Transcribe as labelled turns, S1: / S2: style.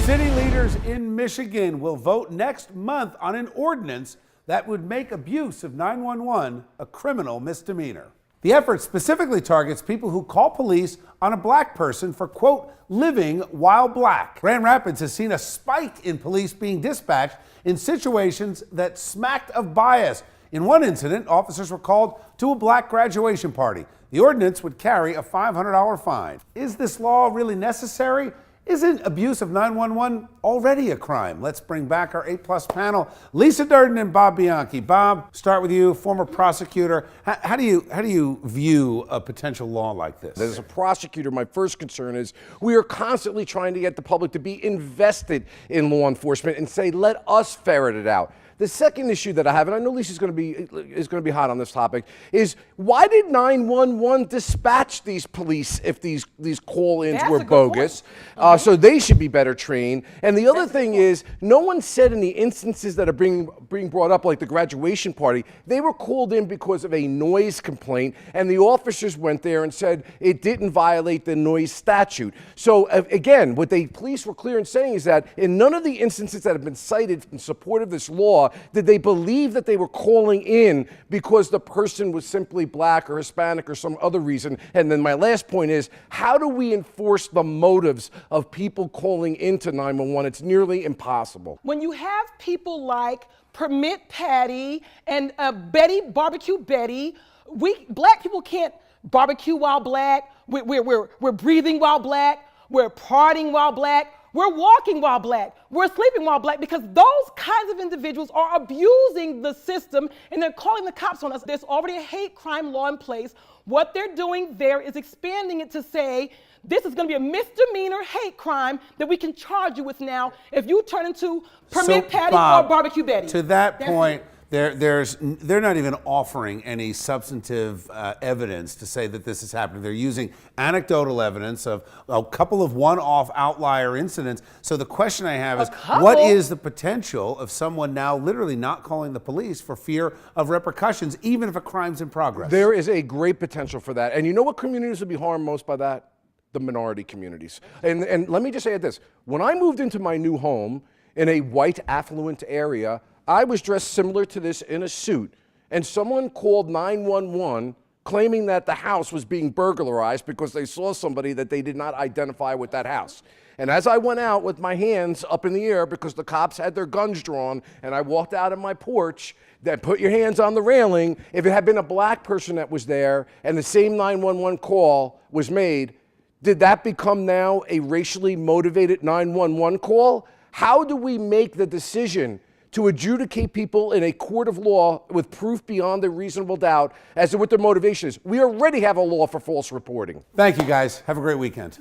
S1: City leaders in Michigan will vote next month on an ordinance that would make abuse of 911 a criminal misdemeanor. The effort specifically targets people who call police on a black person for, quote, living while black. Grand Rapids has seen a spike in police being dispatched in situations that smacked of bias. In one incident, officers were called to a black graduation party. The ordinance would carry a $500 fine. Is this law really necessary? Isn't abuse of 911 already a crime? Let's bring back our A-plus panel, Lisa Durden and Bob Bianchi. Bob, start with you, former prosecutor. How do you view a potential law like this?
S2: As a prosecutor, my first concern is we are constantly trying to get the public to be invested in law enforcement and say, let us ferret it out. The second issue that I have, and I know Lisa's going to be hot on this topic, is why did 911 dispatch these police if these call-ins were bogus? So they should be better trained. And the other thing is, no one said in the instances that are being brought up, like the graduation party, they were called in because of a noise complaint, and the officers went there and said it didn't violate the noise statute. So again, what the police were clear in saying is that in none of the instances that have been cited in support of this law did they believe that they were calling in because the person was simply black or Hispanic or some other reason. And then my last point is, how do we enforce the motives of people calling into 911? It's nearly impossible.
S3: When you have people like Permit Patty and Barbecue Betty, black people can't barbecue while black, we're breathing while black, we're partying while black, we're walking while black, we're sleeping while black, because those kinds of individuals are abusing the system and they're calling the cops on us. There's already a hate crime law in place. What they're doing there is expanding it to say this is going to be a misdemeanor hate crime that we can charge you with now if you turn into Permit Patty or Barbecue Betty.
S1: To that point, they're not even offering any substantive evidence to say that this is happening. They're using anecdotal evidence of a couple of one-off outlier incidents. So the question I have is, what is the potential of someone now literally not calling the police for fear of repercussions, even if a crime's in progress?
S2: There is a great potential for that. And you know what communities would be harmed most by that? The minority communities. And let me just say this. When I moved into my new home in a white affluent area, I was dressed similar to this in a suit, and someone called 911 claiming that the house was being burglarized because they saw somebody that they did not identify with that house. And as I went out with my hands up in the air because the cops had their guns drawn, and I walked out on my porch, that put your hands on the railing, if it had been a black person that was there and the same 911 call was made, did that become now a racially motivated 911 call? How do we make the decision to adjudicate people in a court of law with proof beyond a reasonable doubt as to what their motivation is? We already have a law for false reporting.
S1: Thank you, guys. Have a great weekend.